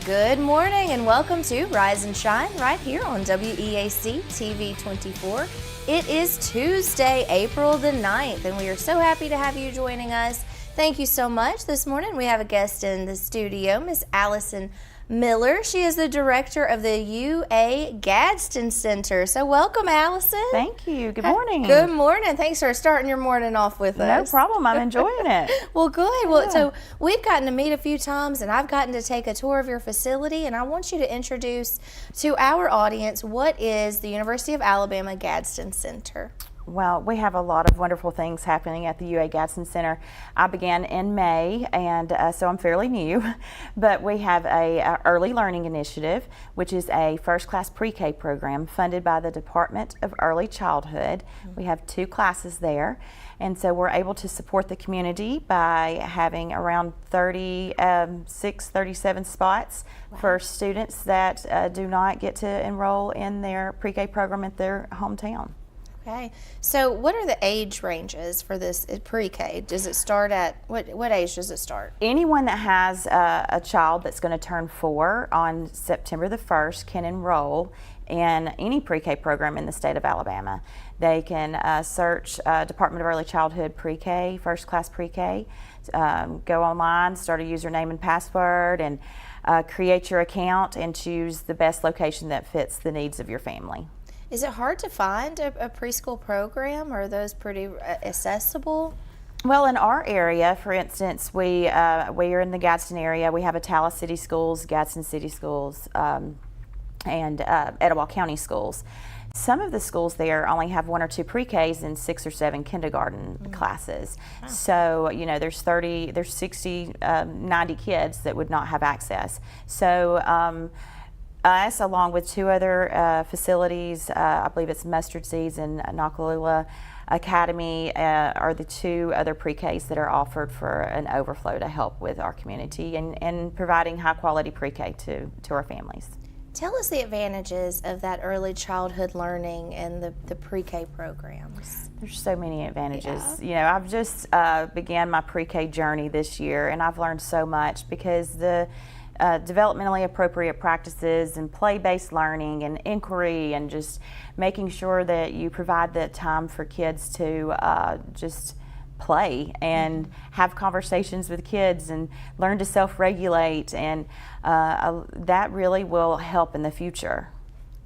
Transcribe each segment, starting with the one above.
Good morning and welcome to Rise and Shine right here on WEAC TV24. It is Tuesday, April the 9th, and we are so happy to have you joining us. Thank you so much. This morning we have a guest in the studio, Miss Allison Miller. She is the director of the UA Gadsden Center. So welcome, Allison. Thank you. Good morning. Good morning. Thanks for starting your morning off with us. No problem. I'm enjoying it. Well, good. Well, so we've gotten to meet a few times, and I've gotten to take a tour of your facility, and I want you to introduce to our audience what is the University of Alabama Gadsden Center. Well, we have a lot of wonderful things happening at the UA Gadsden Center. I began in May, and so I'm fairly new, but we have a early learning initiative, which is a first-class pre-K program funded by the Department of Early Childhood. We have 2 classes there, and so we're able to support the community by having around 37 spots for students that do not get to enroll in their pre-K program at their hometown. Okay, so what are the age ranges for this pre-K? Does it start at, what age does it start? Anyone that has a child that's going to turn 4 on September the 1st can enroll in any pre-K program in the state of Alabama. They can search Department of Early Childhood pre-K, first class pre-K, go online, start a username and password, and create your account and choose the best location that fits the needs of your family. Is it hard to find a preschool program, or are those pretty accessible? Well, in our area, for instance, we are in the Gadsden area. We have Attala City Schools, Gadsden City Schools, and Etowah County Schools. Some of the schools there only have 1 or 2 pre-Ks and 6 or 7 kindergarten classes. Wow. So, you know, there's 60, 90 kids that would not have access. So, us, along with 2 other facilities, I believe it's Mustard Seeds and Nakalula Academy, are the 2 other pre-Ks that are offered for an overflow to help with our community and providing high quality pre-K to our families. Tell us the advantages of that early childhood learning and the pre-K programs. There's so many advantages. Yeah. You know, I've just began my pre-K journey this year, and I've learned so much because the developmentally appropriate practices and play-based learning and inquiry and just making sure that you provide the time for kids to just play and have conversations with kids and learn to self-regulate, and that really will help in the future.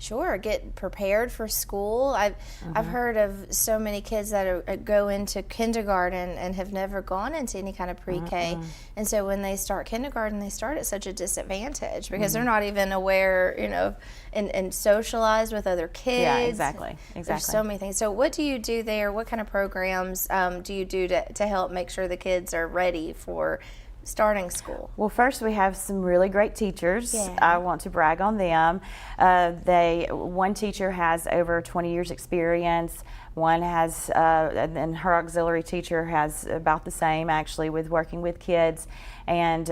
Sure, get prepared for school. I've heard of so many kids that go into kindergarten and have never gone into any kind of pre-K, and so when they start kindergarten, they start at such a disadvantage because they're not even aware, you know, and socialize with other kids. Yeah, exactly. There's so many things. So what do you do there? What kind of programs do you do to help make sure the kids are ready for starting school? Well, first we have some really great teachers. Yeah. I want to brag on them. One teacher has over 20 years experience. One has, and her auxiliary teacher has about the same actually with working with kids, and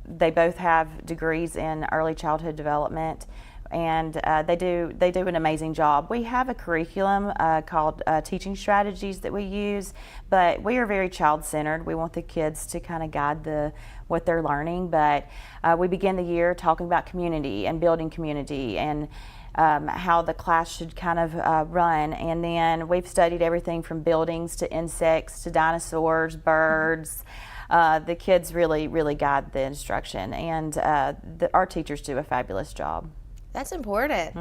they both have degrees in early childhood development. And they do an amazing job. We have a curriculum called teaching strategies that we use, but we are very child-centered. We want the kids to kind of guide what they're learning, but we begin the year talking about community and building community and how the class should kind of run. And then we've studied everything from buildings to insects to dinosaurs, birds. The kids really guide the instruction, and our teachers do a fabulous job. That's important,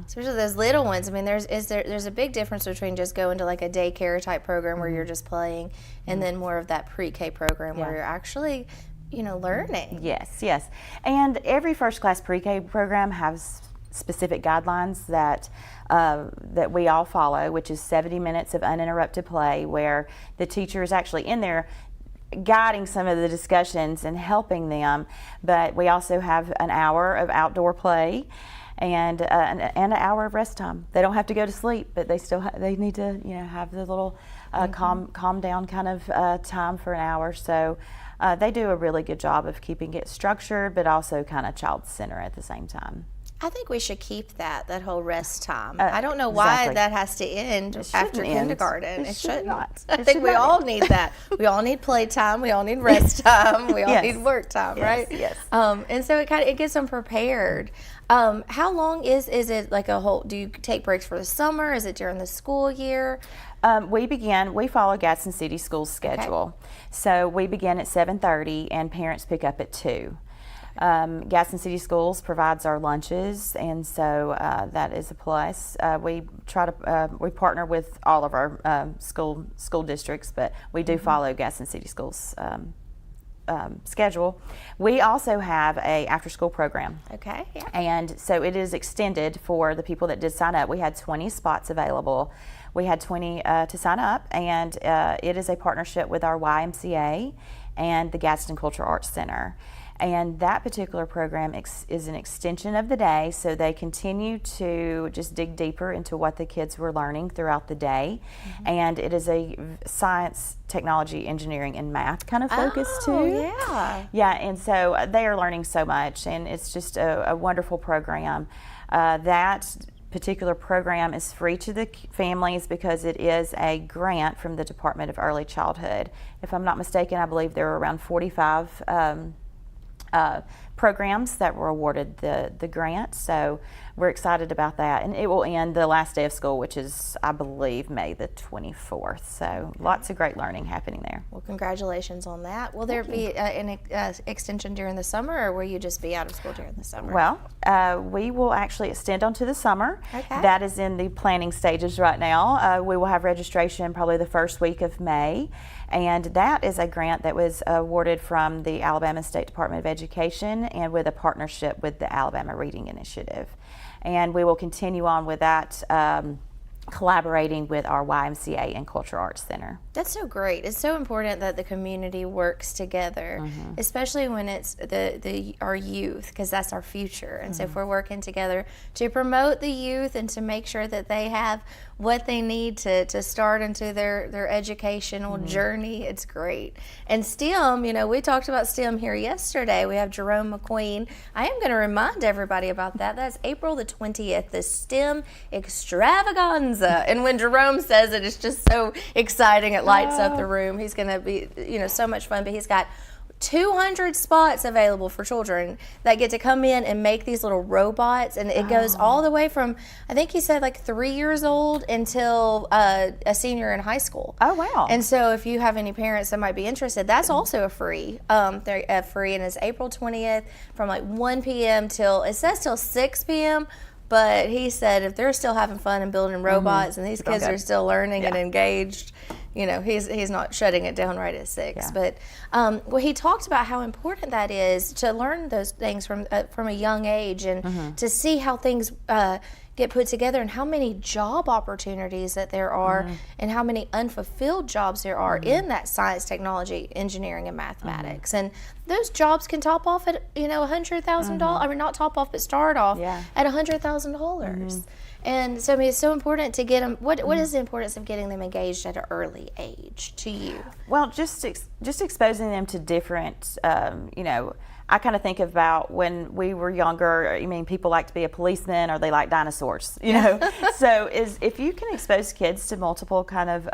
especially those little ones. I mean, there's a big difference between just going to like a daycare type program where you're just playing, and then more of that pre-K program where you're actually, you know, learning. Yes, and every first class pre-K program has specific guidelines that we all follow, which is 70 minutes of uninterrupted play, where the teacher is actually in there guiding some of the discussions and helping them, but we also have an hour of outdoor play and an hour of rest time. They don't have to go to sleep, but they need to, you know, have the little calm down kind of time for an hour. So they do a really good job of keeping it structured, but also kind of child-centered at the same time. I think we should keep that whole rest time. I don't know why that has to end after kindergarten. It shouldn't. I think we all need that. We all need playtime. We all need rest time. We all need work time, right? Yes. And so it gets them prepared. How long is it like a whole? Do you take breaks for the summer? Is it during the school year? We follow Gadsden City Schools schedule. Okay. So we begin at 7:30 and parents pick up at 2. Gadsden City Schools provides our lunches, and so that is a plus. We partner with all of our school districts, but we do follow Gadsden City Schools schedule. We also have a after-school program. Okay. Yeah. And so it is extended for the people that did sign up. We had 20 spots available. We had 20 to sign up, and it is a partnership with our YMCA and the Gadsden Cultural Arts Center. And that particular program is an extension of the day, so they continue to just dig deeper into what the kids were learning throughout the day. Mm-hmm. And it is a science, technology, engineering, and math kind of focus too. Yeah. Yeah, and so they are learning so much, and it's just a wonderful program. That particular program is free to the families because it is a grant from the Department of Early Childhood. If I'm not mistaken, I believe there are around 45 programs that were awarded the grant, so we're excited about that. And it will end the last day of school, which is, I believe, May the 24th. So lots of great learning happening there. Well, congratulations on that. Will there be an extension during the summer, or will you just be out of school during the summer? Well, we will actually extend onto the summer. Okay. That is in the planning stages right now. We will have registration probably the first week of May. And that is a grant that was awarded from the Alabama State Department of Education and with a partnership with the Alabama Reading Initiative. And we will continue on with that, collaborating with our YMCA and Cultural Arts Center. That's so great. It's so important that the community works together, mm-hmm. especially when it's our youth, because that's our future. And mm-hmm. so if we're working together to promote the youth and to make sure that they have what they need to start into their educational mm-hmm. journey, it's great. And STEM, we talked about STEM here yesterday. We have Jerome McQueen. I am going to remind everybody about that. That's April the 20th, the STEM Extravaganza. And when Jerome says it, it's just so exciting. It lights up the room. He's going to be, so much fun. But he's got 200 spots available for children that get to come in and make these little robots, and it goes all the way from, I think he said, like 3 years old until a senior in high school. Oh, wow. And so if you have any parents that might be interested, that's also a free. They're free, and it's April 20th from like 1 p.m. till 6 p.m., but he said if they're still having fun and building robots mm-hmm. and these kids are still learning and engaged, he's not shutting it down right at 6. Yeah. But he talked about how important that is to learn those things from a young age, and mm-hmm. to see how things get put together and how many job opportunities that there are mm-hmm. and how many unfulfilled jobs there are mm-hmm. in that science, technology, engineering, and mathematics. Mm-hmm. And those jobs can top off at $100,000. Mm-hmm. I mean, not top off, but start off at $100,000. Mm-hmm. And so, it's so important to get them. What is the importance of getting them engaged at an early age to you? Well, just exposing them to different, I kind of think about when we were younger. People like to be a policeman, or they like dinosaurs. So if you can expose kids to multiple kind of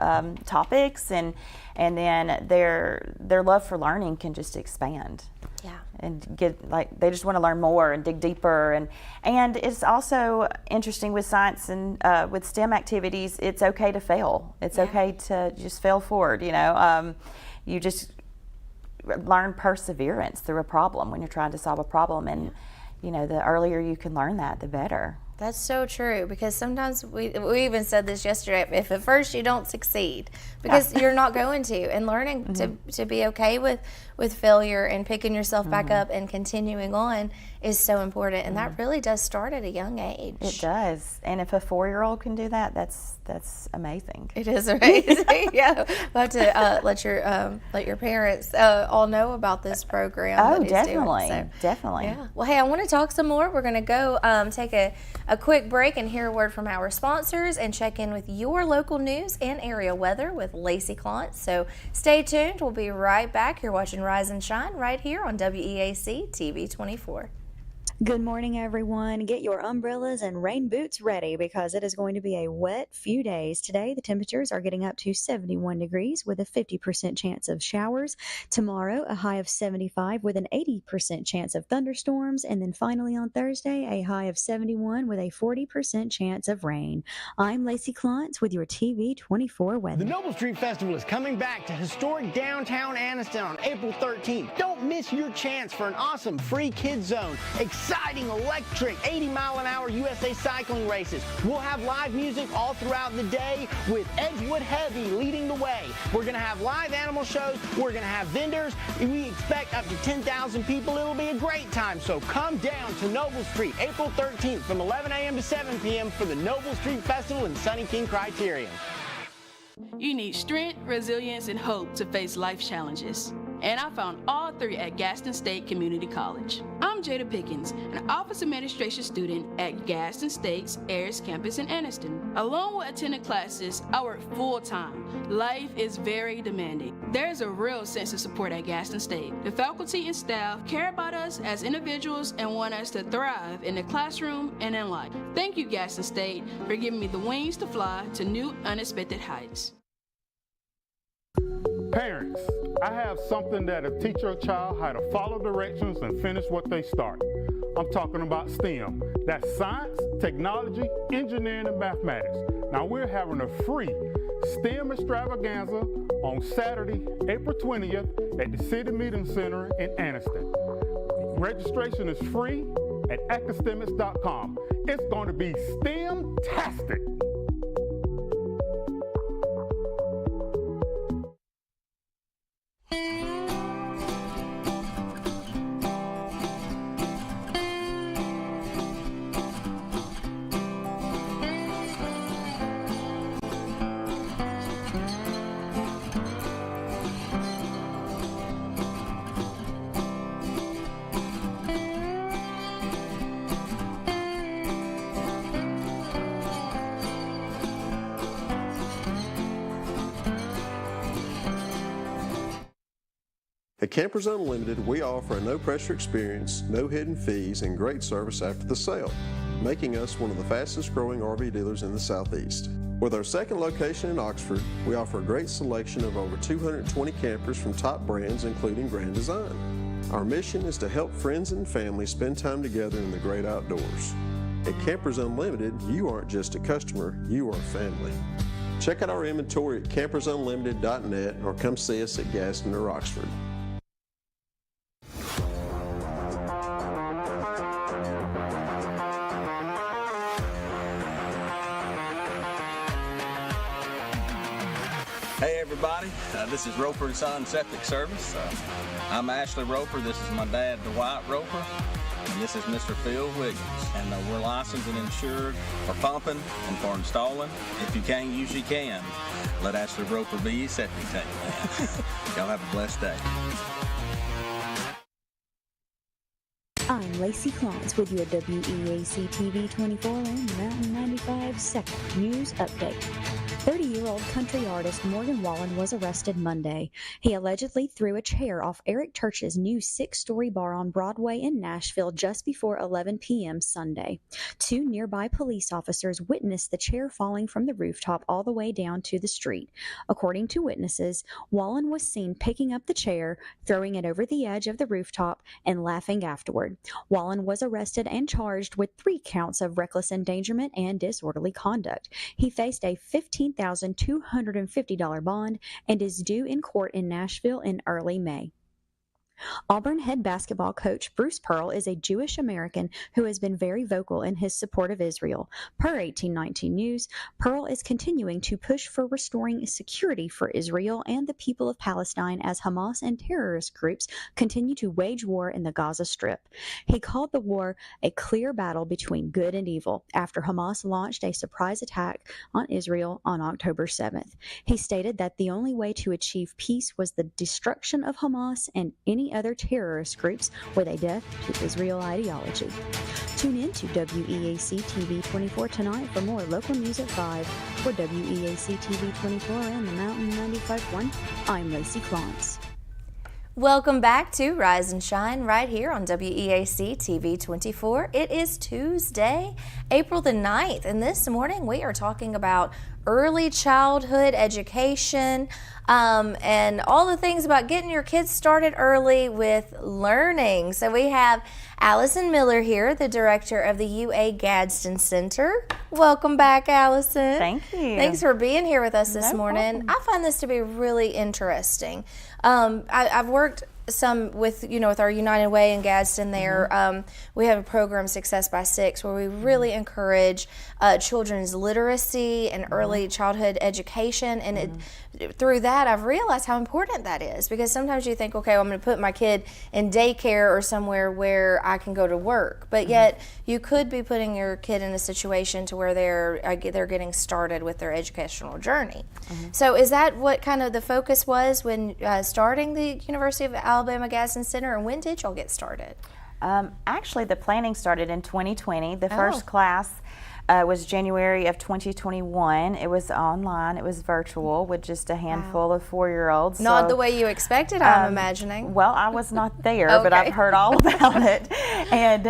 topics, and then their love for learning can just expand. Yeah. And they just want to learn more and dig deeper, and it's also interesting with science and with STEM activities. It's okay to fail. It's okay to just fail forward. You just learn perseverance through a problem when you're trying to solve a problem, and the earlier you can learn that, the better. That's so true, because sometimes we even said this yesterday, if at first you don't succeed, because you're not going to, and learning mm-hmm. to be okay with failure and picking yourself back mm-hmm. up and continuing on is so important, and that really does start at a young age. It does, and if a 4-year-old can do that, that's amazing. It is amazing. Yeah, we'll have to let your parents all know about this program. Oh, definitely, definitely. Yeah. Well, hey, I want to talk some more. We're going to go take a quick break and hear a word from our sponsors and check in with your local news and area weather with Lacey Clontz. So stay tuned. We'll be right back. You're watching Rise and Shine right here on WEAC TV 24. Good morning, everyone. Get your umbrellas and rain boots ready because it is going to be a wet few days. Today, the temperatures are getting up to 71 degrees with a 50% chance of showers. Tomorrow, a high of 75 with an 80% chance of thunderstorms. And then finally on Thursday, a high of 71 with a 40% chance of rain. I'm Lacey Klontz with your TV24 weather. The Noble Street Festival is coming back to historic downtown Anniston on April 13th. Don't miss your chance for an awesome free kids zone, exciting electric 80-mile-an-hour USA cycling races. We'll have live music all throughout the day with Edgewood Heavy leading the way. We're going to have live animal shows. We're going to have vendors. We expect up to 10,000 people. It'll be a great time. So come down to Noble Street April 13th from 11 a.m. to 7 p.m. for the Noble Street Festival in Sunny King Criterion. You need strength, resilience, and hope to face life challenges. And I found all three at Gaston State Community College. I'm Jada Pickens, an office administration student at Gaston State's Ayers campus in Anniston. Along with attending classes, I work full-time. Life is very demanding. There's a real sense of support at Gaston State. The faculty and staff care about us as individuals and want us to thrive in the classroom and in life. Thank you, Gaston State, for giving me the wings to fly to new, unexpected heights. Parents, I have something that'll teach your child how to follow directions and finish what they start. I'm talking about STEM. That's science, technology, engineering, and mathematics. Now we're having a free STEM extravaganza on Saturday, April 20th at the City Meeting Center in Anniston. Registration is free at academics.com. It's going to be STEM-tastic. At Campers Unlimited, we offer a no-pressure experience, no hidden fees, and great service after the sale, making us one of the fastest-growing RV dealers in the Southeast. With our second location in Oxford, we offer a great selection of over 220 campers from top brands, including Grand Design. Our mission is to help friends and family spend time together in the great outdoors. At Campers Unlimited, you aren't just a customer, you are family. Check out our inventory at campersunlimited.net or come see us at Gaston or Oxford. Hey everybody, this is Roper & Son Septic Service. I'm Ashley Roper, this is my dad Dwight Roper, and this is Mr. Phil Wiggins. And we're licensed and insured for pumping and for installing. If you can't use your can, let Ashley Roper be your septic tank man. Y'all have a blessed day. I'm Lacey Klontz with your WEAC TV24 and Mountain 95 second news update. 30-year-old country artist Morgan Wallen was arrested Monday. He allegedly threw a chair off Eric Church's new 6-story bar on Broadway in Nashville just before 11 p.m. Sunday. 2 nearby police officers witnessed the chair falling from the rooftop all the way down to the street. According to witnesses, Wallen was seen picking up the chair, throwing it over the edge of the rooftop, and laughing afterward. Wallen was arrested and charged with 3 counts of reckless endangerment and disorderly conduct. He faced a $15,250 bond and is due in court in Nashville in early May. Auburn head basketball coach Bruce Pearl is a Jewish American who has been very vocal in his support of Israel. Per 1819 News, Pearl is continuing to push for restoring security for Israel and the people of Palestine as Hamas and terrorist groups continue to wage war in the Gaza Strip. He called the war a clear battle between good and evil after Hamas launched a surprise attack on Israel on October 7th. He stated that the only way to achieve peace was the destruction of Hamas and any other terrorist groups with a death to Israel ideology. Tune in to WEAC TV24 tonight for more local news at 5. For WEAC TV24 and the Mountain 95.1, I'm Lacey Klontz. Welcome back to Rise and Shine right here on WEAC TV24. It is Tuesday, April the 9th, and this morning we are talking about early childhood education and all the things about getting your kids started early with learning. So we have Allison Miller here, the director of the UA Gadsden Center. Welcome back, Allison. Thank you. Thanks for being here with us this No morning. problem. I find this to be really interesting. I've worked some with our United Way in Gadsden there. We have a program, Success by Six, where we really encourage children's literacy and early childhood education. And through that, I've realized how important that is, because sometimes you think, okay, well, I'm going to put my kid in daycare or somewhere where I can go to work. But yet you could be putting your kid in a situation to where they're getting started with their educational journey. So is that what kind of the focus was when starting the University of Alabama Gadsden Center, and when did y'all get started? Actually, the planning started in 2020. The first class was January of 2021. It was online. It was virtual with just a handful of 4-year-olds. Not the way you expected, I'm imagining. Well, I was not there, but I've heard all about it. And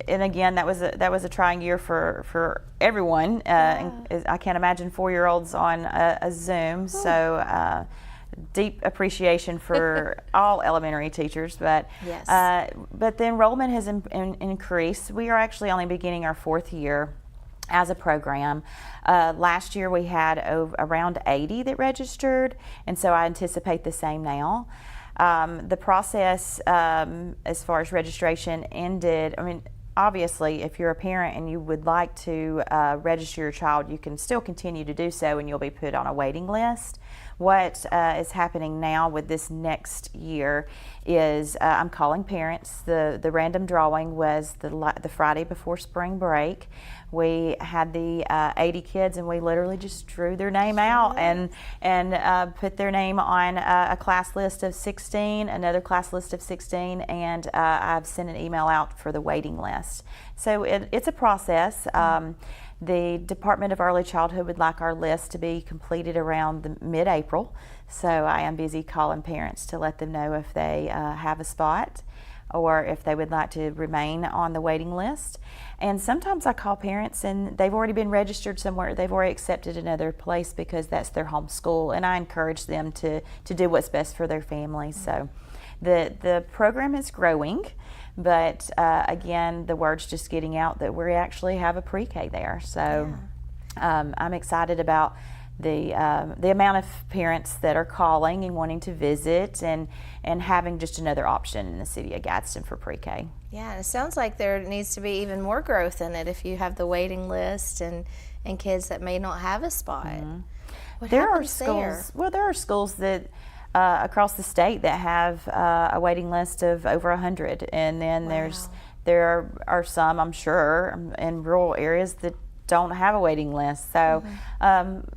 and again, that was a trying year for everyone. And I can't imagine 4-year-olds on a Zoom. So. Deep appreciation for all elementary teachers, but but the enrollment has increased. We are actually only beginning our 4th year as a program. Last year we had around 80 that registered, and so I anticipate the same now. The process as far as registration ended, I mean, obviously, if you're a parent and you would like to register your child, you can still continue to do so, and you'll be put on a waiting list. What is happening now with this next year is I'm calling parents. The random drawing was the Friday before spring break. We had the 80 kids, and we literally just drew their name out and put their name on a class list of 16, another class list of 16, and I've sent an email out for the waiting list. So it's a process. The Department of Early Childhood would like our list to be completed around mid-April, so I am busy calling parents to let them know if they have a spot or if they would like to remain on the waiting list. And sometimes I call parents and they've already been registered somewhere, they've already accepted another place because that's their home school, and I encourage them to do what's best for their families. So the program is growing. But again, the word's just getting out that we actually have a pre-K there. So I'm excited about the amount of parents that are calling and wanting to visit, and having just another option in the city of Gadsden for pre-K. Yeah, it sounds like there needs to be even more growth in it if you have the waiting list and kids that may not have a spot. There are schools. Well, there are schools that. Across the state that have a waiting list of over 100, and then there are some, I'm sure, in rural areas that don't have a waiting list. So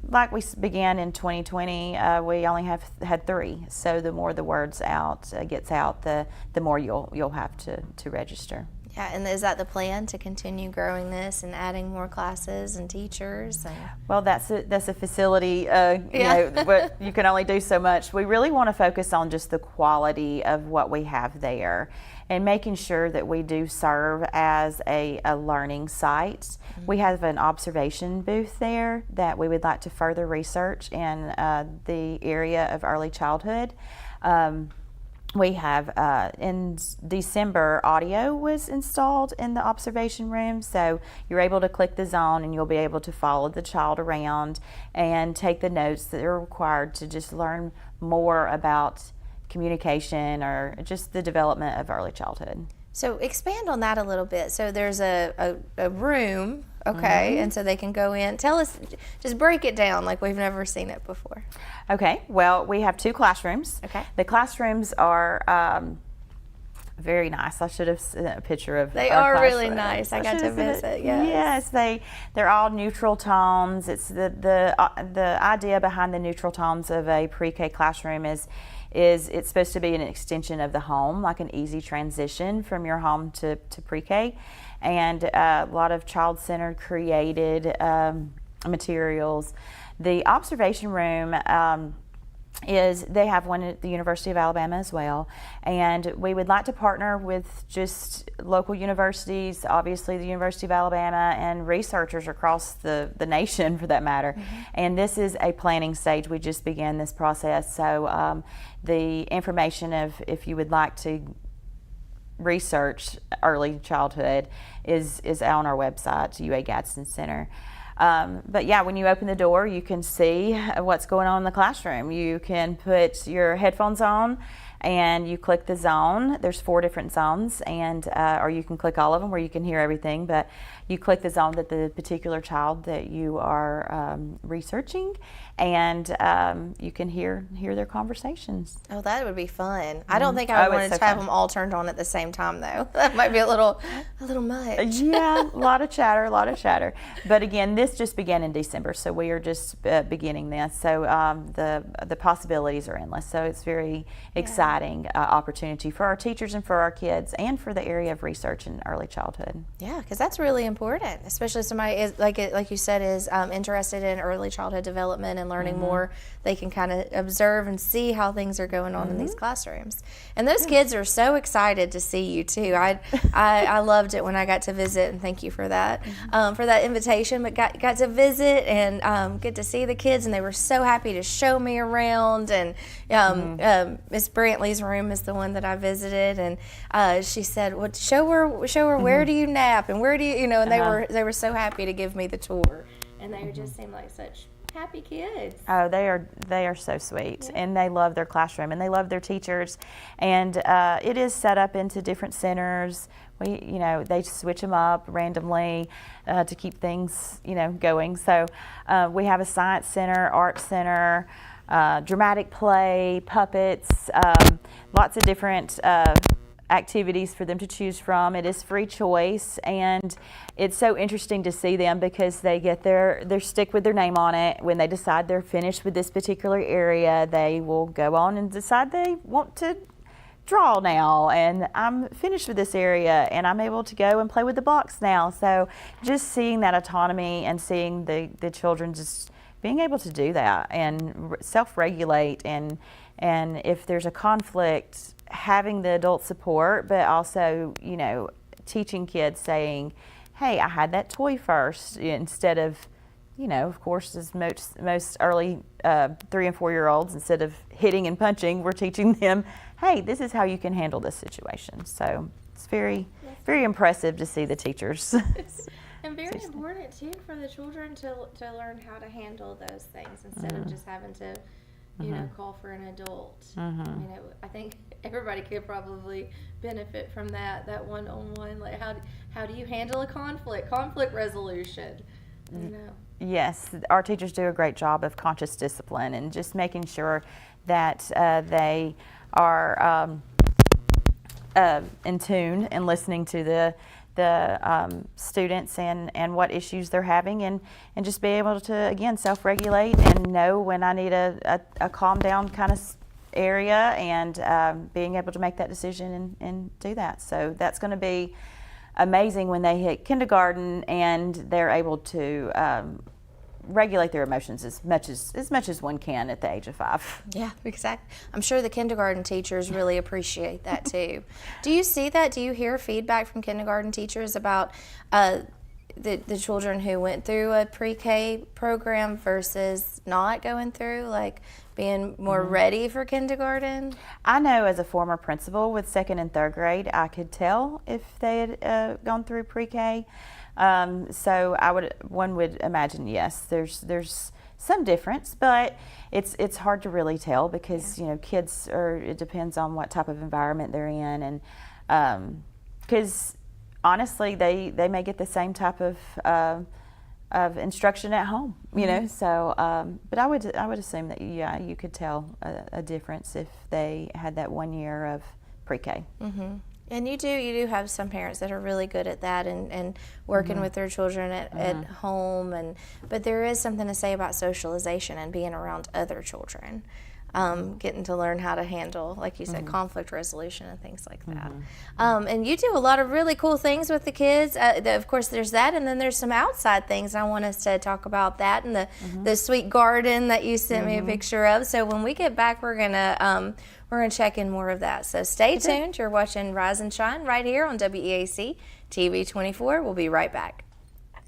like we began in 2020, we only had 3. So the more the word's out gets out, the more you'll have to register. Yeah, and is that the plan, to continue growing this and adding more classes and teachers? Well, that's a facility. But you can only do so much. We really want to focus on just the quality of what we have there, and making sure that we do serve as a learning site. We have an observation booth there that we would like to further research in the area of early childhood. We have, in December, audio was installed in the observation room, so you're able to click the zone and you'll be able to follow the child around and take the notes that are required to just learn more about communication or just the development of early childhood. So expand on that a little bit. So there's a room, okay, and so they can go in. Tell us, just break it down like we've never seen it before. Okay, well, we have 2 classrooms. Okay. The classrooms are very nice. I should have sent a picture of They our are really classrooms. nice. I got to visit, yes. Yes, they're all neutral tones. It's the idea behind the neutral tones of a pre-K classroom is it's supposed to be an extension of the home, like an easy transition from your home to pre-K, and a lot of child-centered created materials. The observation room is they have one at the University of Alabama as well, and we would like to partner with just local universities, obviously the University of Alabama, and researchers across the nation for that matter. And this is a planning stage. We just began this process, so the information of if you would like to research early childhood is out on our website, UA Gadsden Center. But yeah, when you open the door, you can see what's going on in the classroom. You can put your headphones on and you click the zone. There's 4 different zones, and or you can click all of them where you can hear everything, but you click the zone that the particular child that you are researching, and you can hear their conversations. Oh, that would be fun. I don't think I would want to have them all turned on at the same time, though. That might be a little much. Yeah, a lot of chatter. But again, this just began in December, so we are just beginning this. So the possibilities are endless. So it's very exciting opportunity for our teachers and for our kids, and for the area of research in early childhood. Yeah, because that's really important, especially if somebody is like you said is interested in early childhood development and learning more. They can kind of observe and see how things are going on in these classrooms, and those kids are so excited to see you too. I loved it when I got to visit, and thank you for that invitation. But got to visit and get to see the kids, and they were so happy to show me around. And Miss Brantley's room is the one that I visited, and she said, "Well, show her where do you nap and where do you and they were so happy to give me the tour, and they just seemed like such happy kids." Oh, they are so sweet, and they love their classroom, and they love their teachers, and it is set up into different centers. They switch them up randomly to keep things going. So we have a science center, art center, dramatic play, puppets, lots of different activities for them to choose from. It is free choice, and it's so interesting to see them because they get their stick with their name on it. When they decide they're finished with this particular area, they will go on and decide they want to draw now, and I'm finished with this area and I'm able to go and play with the blocks now. So just seeing that autonomy and seeing the children just being able to do that and self-regulate, and if there's a conflict, having the adult support, but also teaching kids, saying, hey, I had that toy first, instead of of course, as most early 3 and 4 year olds, instead of hitting and punching, we're teaching them, hey, this is how you can handle this situation. So it's very impressive to see the teachers. And very important too for the children to learn how to handle those things instead of just having to call for an adult. I think everybody could probably benefit from that one-on-one. Like how do you handle a conflict resolution? Yes, our teachers do a great job of conscious discipline and just making sure that they are in tune and listening to the students and what issues they're having, and just be able to, again, self-regulate and know when I need a calm down kind of area, and being able to make that decision and do that. So that's going to be amazing when they hit kindergarten and they're able to regulate their emotions as much as one can at the age of 5. Yeah, exactly. I'm sure the kindergarten teachers really appreciate that too. Do you see that? Do you hear feedback from kindergarten teachers about the children who went through a pre-K program versus not going through, like being more ready for kindergarten? I know, as a former principal with 2nd and 3rd grade, I could tell if they had gone through pre-K. So one would imagine, yes, there's some difference, but it's hard to really tell because kids it depends on what type of environment they're in, and because honestly they may get the same type of instruction at home, So, but I would assume that you could tell a difference if they had that 1 year of pre-K. And you do have some parents that are really good at that and working with their children at home, but there is something to say about socialization and being around other children. getting to learn how to handle, like you said, conflict resolution and things like that. And you do a lot of really cool things with the kids. Of course, there's that, and then there's some outside things. I want us to talk about that and the sweet garden that you sent me a picture of. So when we get back, we're gonna check in more of that. So stay tuned. You're watching Rise and Shine right here on WEAC TV24. We'll be right back.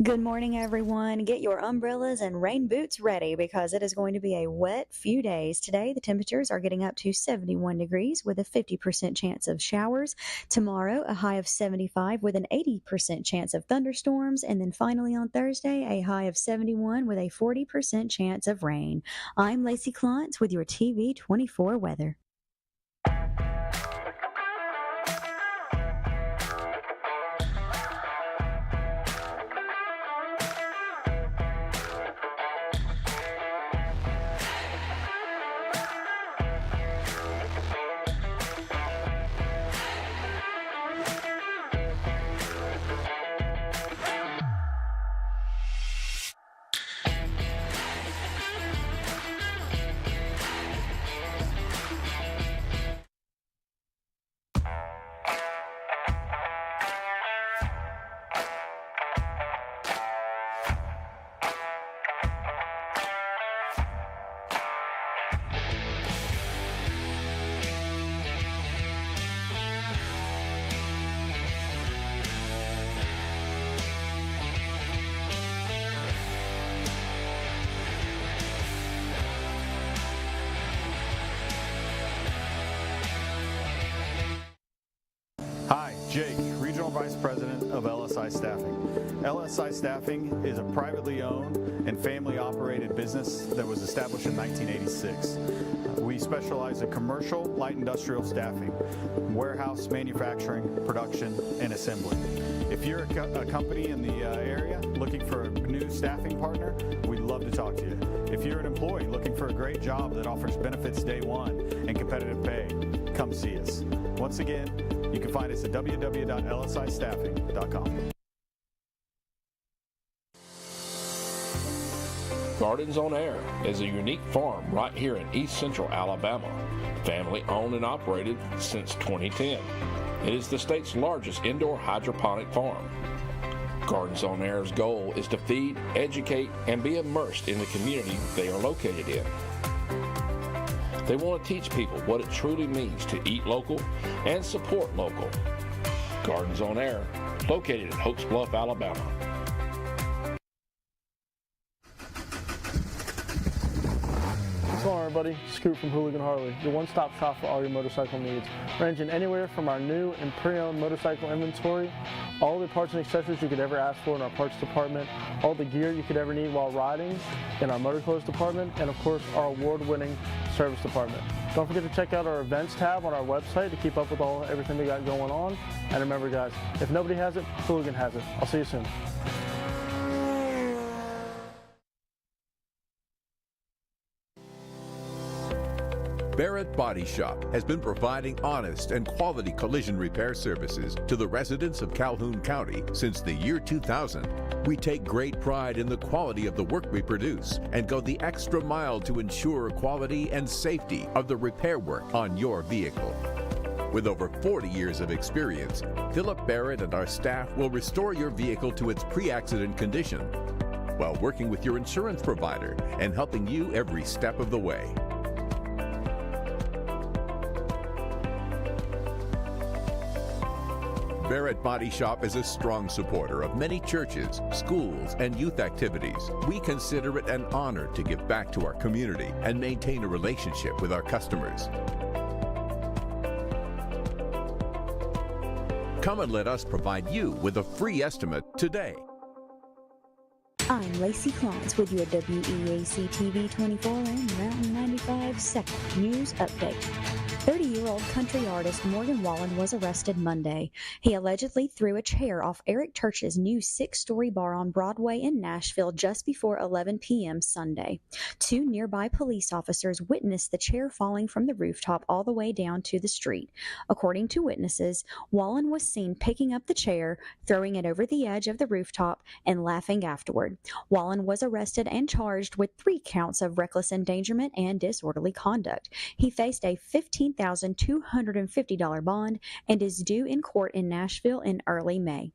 Good morning, everyone. Get your umbrellas and rain boots ready because it is going to be a wet few days. Today, the temperatures are getting up to 71 degrees with a 50% chance of showers. Tomorrow, a high of 75 with an 80% chance of thunderstorms. And then finally on Thursday, a high of 71 with a 40% chance of rain. I'm Lacey Klontz with your TV24 weather. Hi, Jake, Regional Vice President of LSI Staffing. LSI Staffing is a privately owned and family-operated business that was established in 1986. We specialize in commercial, light industrial staffing, warehouse, manufacturing, production, and assembly. If you're a company in the area looking for a new staffing partner, we'd love to talk to you. If you're an employee looking for a great job that offers benefits day one and competitive pay, come see us. Once again, you can find us at www.lsistaffing.com. Gardens on Air is a unique farm right here in East Central Alabama, family owned and operated since 2010. It is the state's largest indoor hydroponic farm. Gardens on Air's goal is to feed, educate, and be immersed in the community they are located in. They want to teach people what it truly means to eat local and support local. Gardens on Air, located in Hopes Bluff, Alabama. What's going on, everybody? Scoot from Hooligan Harley, your one-stop shop for all your motorcycle needs, ranging anywhere from our new and pre-owned motorcycle inventory, all the parts and accessories you could ever ask for in our parts department, all the gear you could ever need while riding in our motor clothes department, and of course our award-winning service department. Don't forget to check out our events tab on our website to keep up with everything we got going on. And remember, guys, if nobody has it, Hooligan has it. I'll see you soon. Barrett Body Shop has been providing honest and quality collision repair services to the residents of Calhoun County since the year 2000. We take great pride in the quality of the work we produce and go the extra mile to ensure quality and safety of the repair work on your vehicle. With over 40 years of experience, Philip Barrett and our staff will restore your vehicle to its pre-accident condition while working with your insurance provider and helping you every step of the way. Barrett Body Shop is a strong supporter of many churches, schools, and youth activities. We consider it an honor to give back to our community and maintain a relationship with our customers. Come and let us provide you with a free estimate today. I'm Lacey Klontz with your WEAC TV24 and Mountain 95 second news update. 30-year-old country artist Morgan Wallen was arrested Monday. He allegedly threw a chair off Eric Church's new 6-story bar on Broadway in Nashville just before 11 p.m. Sunday. 2 nearby police officers witnessed the chair falling from the rooftop all the way down to the street. According to witnesses, Wallen was seen picking up the chair, throwing it over the edge of the rooftop, and laughing afterward. Wallen was arrested and charged with 3 counts of reckless endangerment and disorderly conduct. He faced a $15,250 bond and is due in court in Nashville in early May.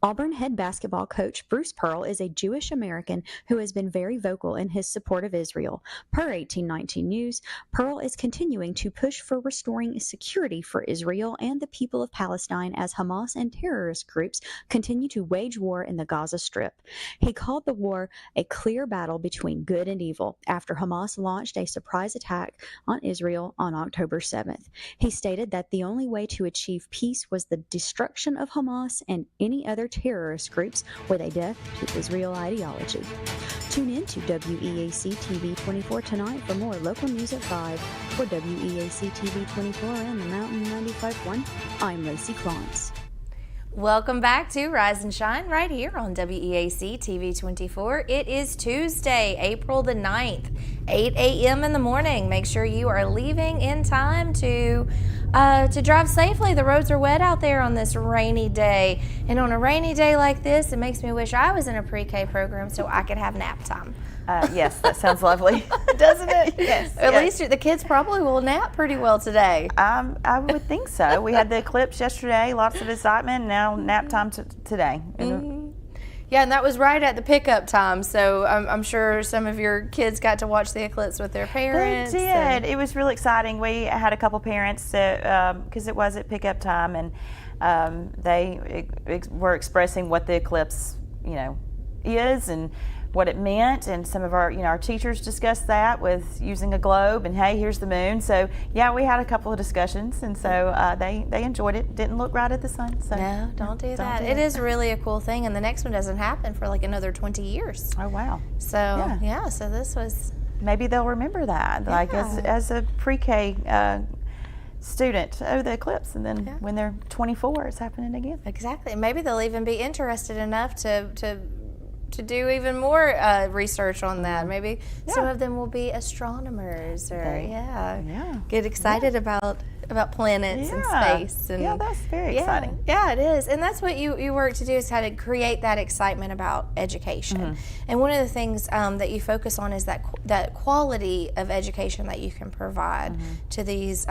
Auburn head basketball coach Bruce Pearl is a Jewish American who has been very vocal in his support of Israel. Per 1819 News, Pearl is continuing to push for restoring security for Israel and the people of Palestine as Hamas and terrorist groups continue to wage war in the Gaza Strip. He called the war a clear battle between good and evil after Hamas launched a surprise attack on Israel on October 7th. He stated that the only way to achieve peace was the destruction of Hamas and any other terrorist groups with a death to Israel ideology. Tune in to WEAC TV24 tonight for more local news at 5. For WEAC TV24 and the Mountain 95.1, I'm Lacey Clance. Welcome back to Rise and Shine right here on WEAC TV24. It is Tuesday, April the 9th, 8 a.m. in the morning. Make sure you are leaving in time to drive safely. The roads are wet out there on this rainy day. And on a rainy day like this, it makes me wish I was in a pre-K program so I could have nap time. Yes, that sounds lovely. Doesn't it? Yes. At least the kids probably will nap pretty well today. I would think so. We had the eclipse yesterday, lots of excitement. Now nap time today. Mm-hmm. Yeah, and that was right at the pickup time, so I'm sure some of your kids got to watch the eclipse with their parents. They did. It was really exciting. We had a couple parents that, because it was at pickup time, and they were expressing what the eclipse, is and what it meant, and some of our, our teachers discussed that with using a globe, and hey, here's the moon. So yeah, we had a couple of discussions, and so they enjoyed it. Didn't look right at the sun. So no, don't do that. It is really a cool thing, and the next one doesn't happen for like another 20 years. Oh wow. So yeah, so this was. Maybe they'll remember that, like as a pre-K student, the eclipse, and then when they're 24, it's happening again. Exactly. Maybe they'll even be interested enough to do even more research on that. Maybe some of them will be astronomers or get excited about planets and space. And, that's very exciting. Yeah, it is. And that's what you work to do, is how to create that excitement about education. And one of the things that you focus on is that quality of education that you can provide to these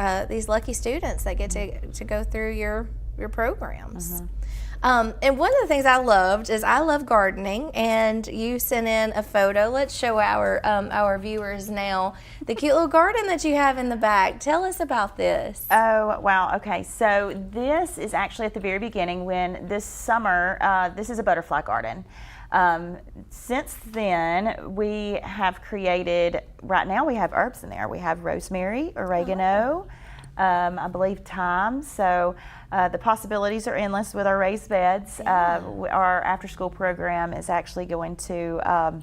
lucky students that get to go through your programs. And one of the things I loved is I love gardening, and you sent in a photo. Let's show our viewers now the cute little garden that you have in the back. Tell us about this. Oh, wow. Okay, so this is actually at the very beginning when this summer, this is a butterfly garden. Since then, we have created, right now we have herbs in there. We have rosemary, oregano, I believe thyme. So the possibilities are endless with our raised beds. Our after-school program is actually going to,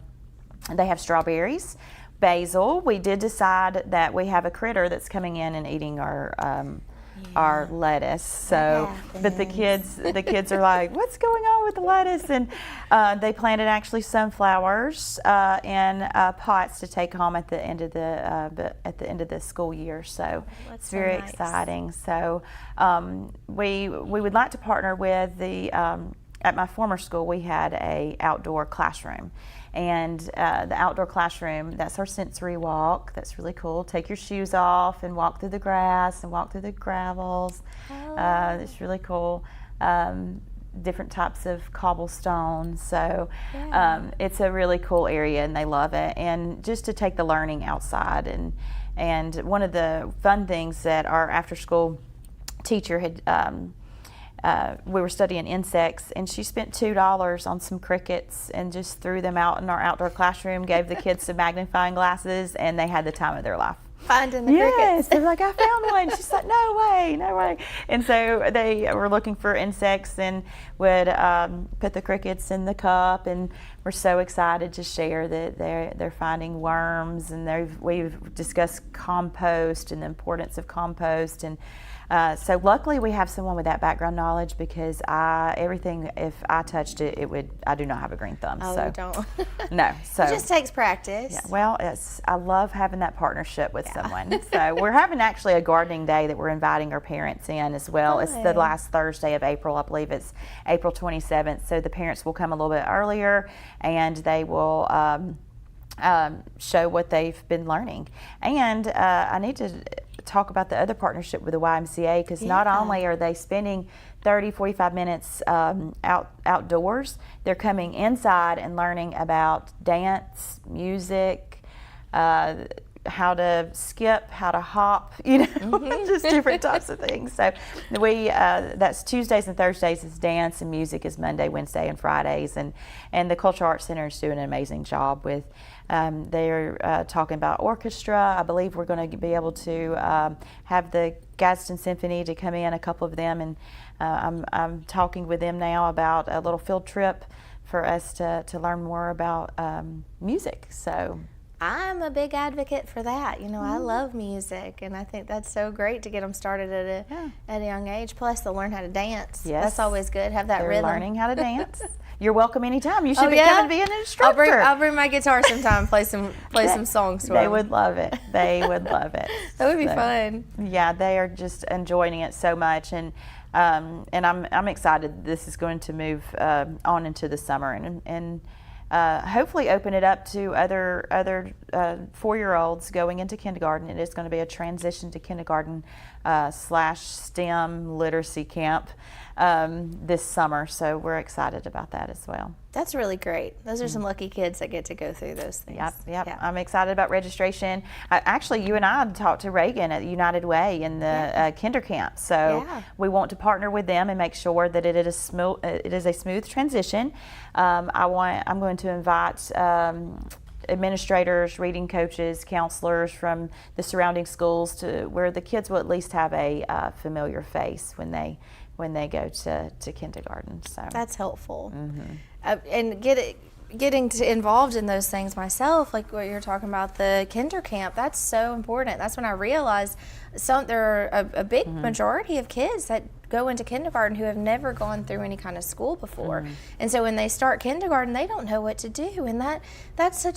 they have strawberries, basil. We did decide that we have a critter that's coming in and eating our lettuce. So, but the kids are like, what's going on with the lettuce? And they planted actually sunflowers in pots to take home at the end of the school year. So it's very exciting. So we would like to partner with the at my former school. We had a outdoor classroom. And the outdoor classroom, that's our sensory walk. That's really cool. Take your shoes off and walk through the grass and walk through the gravels. It's really cool. Different types of cobblestone. So it's a really cool area, and they love it. And just to take the learning outside. And one of the fun things that our after-school teacher had, we were studying insects, and she spent $2 on some crickets and just threw them out in our outdoor classroom, gave the kids some magnifying glasses, and they had the time of their life. Finding the crickets. They're like, I found one. She's like, no way. And so they were looking for insects and would put the crickets in the cup and we're so excited to share that they're finding worms, and we've discussed compost and the importance of compost, and so luckily we have someone with that background knowledge, because everything, if I touched it, I do not have a green thumb. Oh, so you don't? No. So it just takes practice. Yeah, well, I love having that partnership with someone. So we're having actually a gardening day that we're inviting our parents in as well. It's the last Thursday of April. I believe it's April 27th. So the parents will come a little bit earlier, and they will show what they've been learning. And I need to talk about the other partnership with the YMCA, because not only are they spending 30-45 minutes outdoors, they're coming inside and learning about dance, music, how to skip, how to hop, just different types of things. So that's Tuesdays and Thursdays is dance, and music is Monday, Wednesday, and Fridays. And the Cultural Arts Center is doing an amazing job with, they're talking about orchestra. I believe we're going to be able to have the Gadsden Symphony to come in, a couple of them, and I'm talking with them now about a little field trip for us to learn more about music. So I'm a big advocate for that. I love music, and I think that's so great to get them started at a young age. Plus, they'll learn how to dance. Yes. That's always good. Have that They're rhythm. learning how to dance. You're welcome anytime. You should be coming and be an instructor. I'll bring my guitar sometime and play some songs for them. They would love it. They would love it. That would be fun. Yeah, they are just enjoying it so much, and I'm excited this is going to move on into the summer, and hopefully open it up to other 4-year-olds going into kindergarten. It is going to be a transition to kindergarten / STEM literacy camp this summer, so we're excited about that as well. That's really great. Those are some lucky kids that get to go through those things. Yep. Yeah. I'm excited about registration. Actually, you and I talked to Reagan at United Way in the kinder camp, so we want to partner with them and make sure that it is a smooth transition. I'm going to invite administrators, reading coaches, counselors from the surrounding schools, to where the kids will at least have a familiar face when they go to kindergarten. So that's helpful. Mm-hmm. And getting involved in those things myself, like what you're talking about, the kinder camp, that's so important. That's when I realized there are a big majority of kids that go into kindergarten who have never gone through any kind of school before. And so when they start kindergarten, they don't know what to do, and that's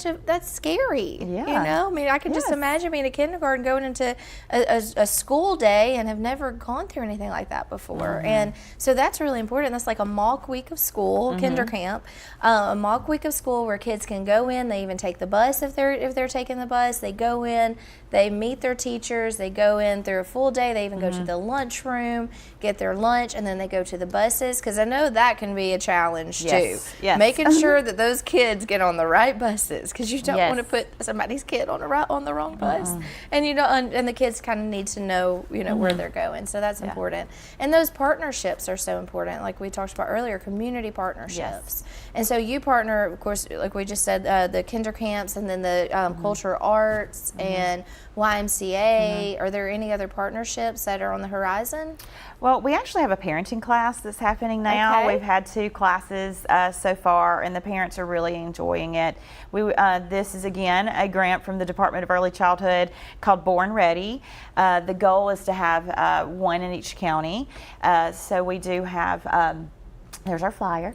scary. Yeah. I mean, I can just imagine being a kindergarten going into a school day and have never gone through anything like that before. And so that's really important. That's like a mock week of school, kinder camp, a mock week of school where kids can go in. They even take the bus if they're taking the bus. They go in, they meet their teachers, they go in through a full day. They even go to the lunchroom, get their lunch, and then they go to the buses, because I know that can be a challenge too. Yes. Making sure that those kids get on the right buses, because you don't want to put somebody's kid on the wrong bus, and and the kids kind of need to know where they're going. So that's important. And those partnerships are so important, like we talked about earlier, community partnerships. And so you partner, of course, like we just said, the kinder camps, and then the cultural arts and YMCA. Are there any other partnerships that are on the horizon? Well, we actually have a parenting class that's happening now. Okay. We've had 2 classes so far, and the parents are really enjoying it. This is, again, a grant from the Department of Early Childhood called Born Ready. The goal is to have 1 in each county. So we do have... there's our flyer.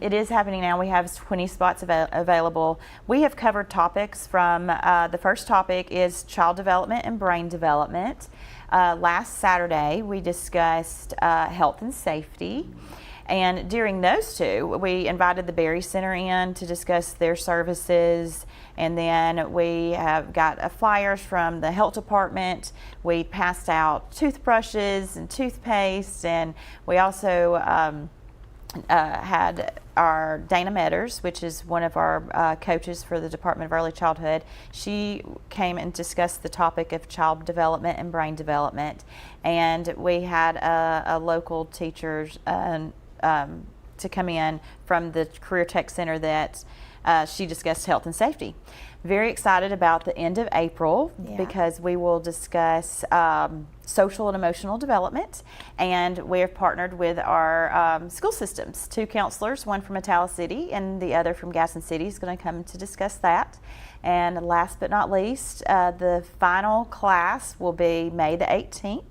It is happening now. We have 20 spots available. We have covered topics from, the first topic is child development and brain development. Last Saturday, we discussed health and safety. And during those 2, we invited the Berry Center in to discuss their services. And then we have got flyers from the health department. We passed out toothbrushes and toothpaste. And we also had our Dana Metters, which is one of our coaches for the Department of Early Childhood. She came and discussed the topic of child development and brain development. And we had a local teacher to come in from the Career Tech Center that she discussed health and safety. very excited about the end of April because we will discuss social and emotional development, and we have partnered with our school systems. 2 counselors, one from Atala City and the other from Gaston City, is going to come to discuss that. And last but not least, the final class will be May the 18th,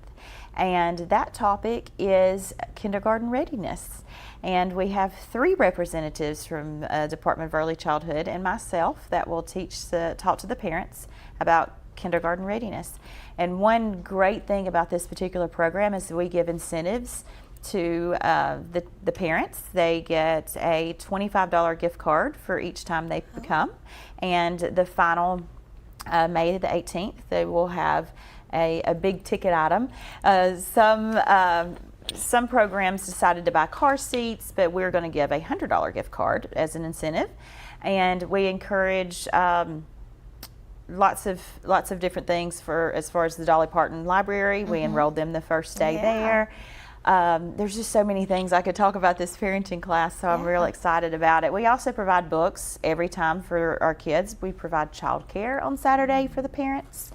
and that topic is kindergarten readiness. And we have 3 representatives from Department of Early Childhood and myself that will talk to the parents about kindergarten readiness. And one great thing about this particular program is that we give incentives to the parents. They get a $25 gift card for each time they come. And the final May the 18th, they will have a big ticket item. Some programs decided to buy car seats, but we're going to give a $100 gift card as an incentive. And we encourage lots of different things as far as the Dolly Parton Library. We enrolled them the first day there. There's just so many things I could talk about this parenting class, so I'm real excited about it. We also provide books every time for our kids. We provide childcare on Saturday for the parents.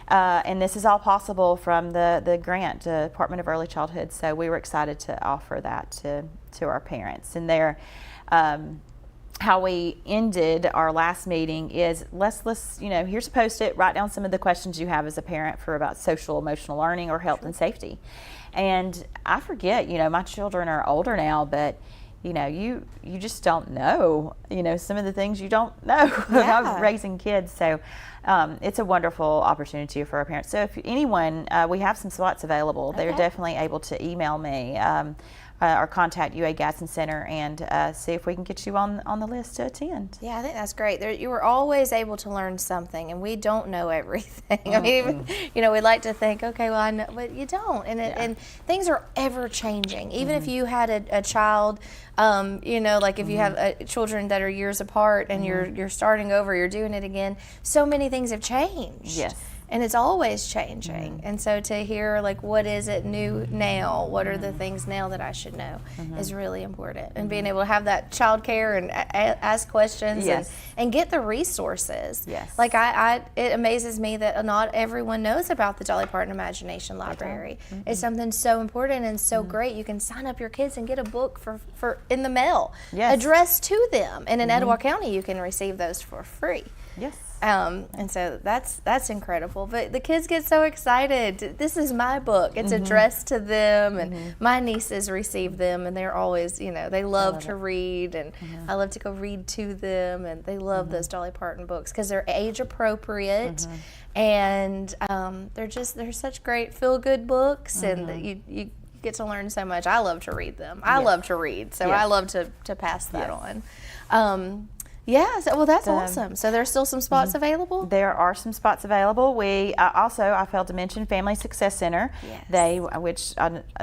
And this is all possible from the grant, Department of Early Childhood, so we were excited to offer that to our parents. And how we ended our last meeting is let's here's a Post-it, write down some of the questions you have as a parent about social emotional learning or health and safety. And I forget, my children are older now, but you just don't know, some of the things you don't know about raising kids. So it's a wonderful opportunity for our parents. So if anyone, we have some slots available. They're definitely able to email me or contact UA Gaston Center and see if we can get you on the list to attend. Yeah, I think that's great. You were always able to learn something, and we don't know everything. I mean, we like to think, okay, well, I know, but you don't. And things are ever changing. Even if you had a child, like if you have children that are years apart and you're starting over, you're doing it again, so many things have changed. Yes. And it's always changing. And so to hear, what is it new now? What are the things now that I should know is really important. And being able to have that child care and ask questions and get the resources. Yes. It amazes me that not everyone knows about the Dolly Parton Imagination Library. It's something so important and so great. You can sign up your kids and get a book for in the mail addressed to them. And in Etowah County, you can receive those for free. Yes. And so that's incredible. But the kids get so excited. This is my book. It's addressed to them, and my nieces receive them, and they're always, they love to read, and I love to go read to them, and they love those Dolly Parton books because they're age appropriate, and they're such great feel good books, and you get to learn so much. I love to read them. I love to read, so I love to pass that on. That's awesome. So there's still some spots available? There are some spots available. We I failed to mention Family Success Center. Yes.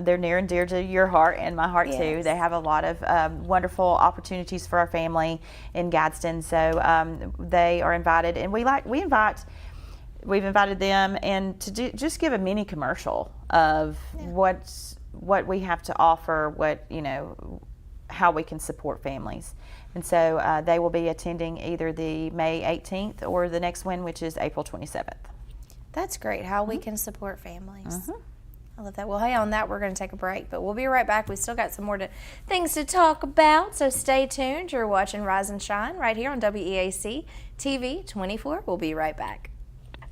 They're near and dear to your heart and my heart too. They have a lot of wonderful opportunities for our family in Gadsden. So they are invited, and we've invited them and to just give a mini commercial of what we have to offer, how we can support families. And so they will be attending either the May 18th or the next one, which is April 27th. That's great, how we can support families. I love that. Well, hey, on that, we're going to take a break, but we'll be right back. We've still got some more things to talk about, so stay tuned. You're watching Rise and Shine right here on WEAC TV 24. We'll be right back.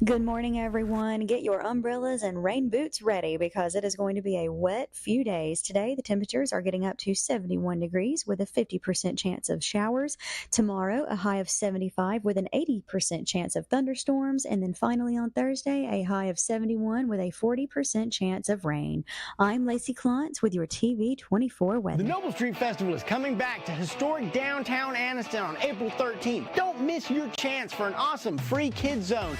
Good morning, everyone. Get your umbrellas and rain boots ready because it is going to be a wet few days. Today, the temperatures are getting up to 71 degrees with a 50% chance of showers. Tomorrow, a high of 75 with an 80% chance of thunderstorms. And then finally on Thursday, a high of 71 with a 40% chance of rain. I'm Lacey Klontz with your TV24 weather. The Noble Street Festival is coming back to historic downtown Anniston on April 13th. Don't miss your chance for an awesome free kids zone.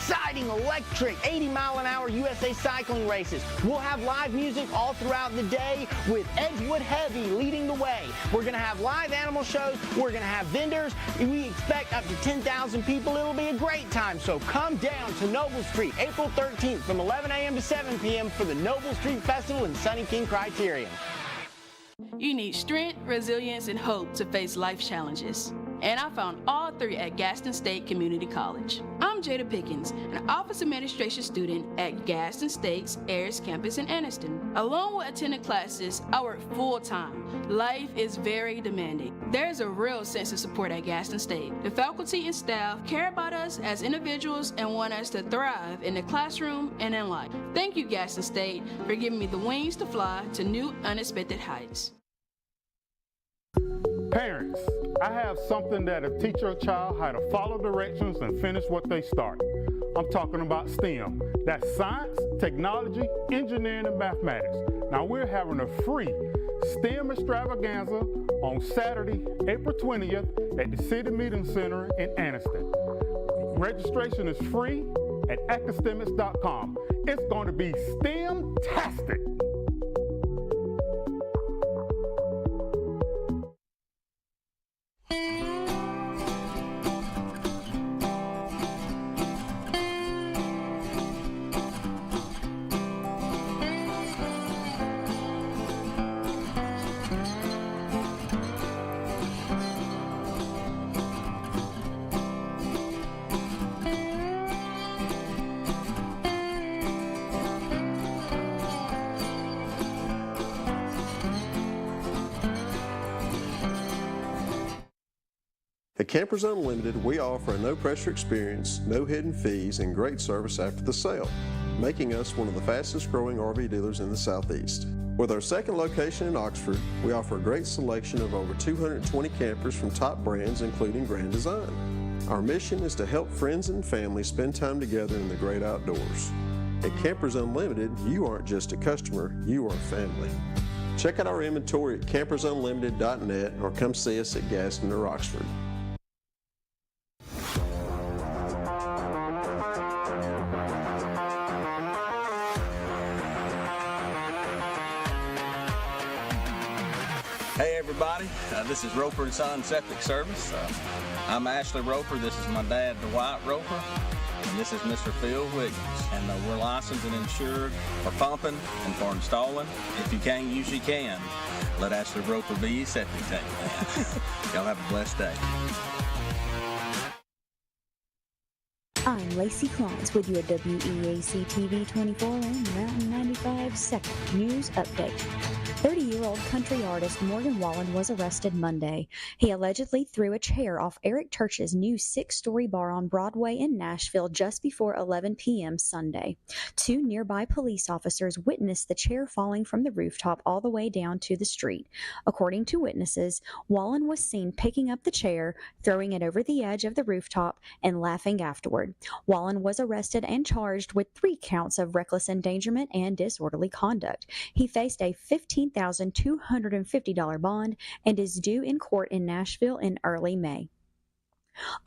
Exciting, electric, 80-mile-an-hour USA cycling races. We'll have live music all throughout the day with Edgewood Heavy leading the way. We're going to have live animal shows. We're going to have vendors. We expect up to 10,000 people. It'll be a great time. So come down to Noble Street April 13th from 11 a.m. to 7 p.m. for the Noble Street Festival in Sunny King Criterion. You need strength, resilience, and hope to face life challenges. and I found all three at Gaston State Community College. I'm Jada Pickens, an office administration student at Gaston State's Ayers campus in Anniston. Along with attending classes, I work full-time. Life is very demanding. There's a real sense of support at Gaston State. The faculty and staff care about us as individuals and want us to thrive in the classroom and in life. Thank you, Gaston State, for giving me the wings to fly to new, unexpected heights. Parents, I have something that'll teach your child how to follow directions and finish what they start. I'm talking about STEM. That's science, technology, engineering, and mathematics. Now we're having a free STEM extravaganza on Saturday, April 20th at the City Meeting Center in Anniston. Registration is free at academics.com. It's going to be STEM-tastic. At Campers Unlimited, we offer a no-pressure experience, no hidden fees, and great service after the sale, making us one of the fastest-growing RV dealers in the Southeast. With our second location in Oxford, we offer a great selection of over 220 campers from top brands, including Grand Design. Our mission is to help friends and family spend time together in the great outdoors. At Campers Unlimited, you aren't just a customer, you are family. Check out our inventory at campersunlimited.net or come see us at Gaston or Oxford. Hey everybody, this is Roper & Son Septic Service. I'm Ashley Roper, this is my dad Dwight Roper, and this is Mr. Phil Wiggins. And we're licensed and insured for pumping and for installing. If you can't use, you can. Let Ashley Roper be your septic tank man. Y'all have a blessed day. I'm Lacey Klons with your WEAC TV24 and Mountain 95 second news update. 30-year-old country artist Morgan Wallen was arrested Monday. He allegedly threw a chair off Eric Church's new 6-story bar on Broadway in Nashville just before 11 p.m. Sunday. 2 nearby police officers witnessed the chair falling from the rooftop all the way down to the street. According to witnesses, Wallen was seen picking up the chair, throwing it over the edge of the rooftop, and laughing afterward. Wallen was arrested and charged with 3 counts of reckless endangerment and disorderly conduct. He faced a $15,250 bond and is due in court in Nashville in early May.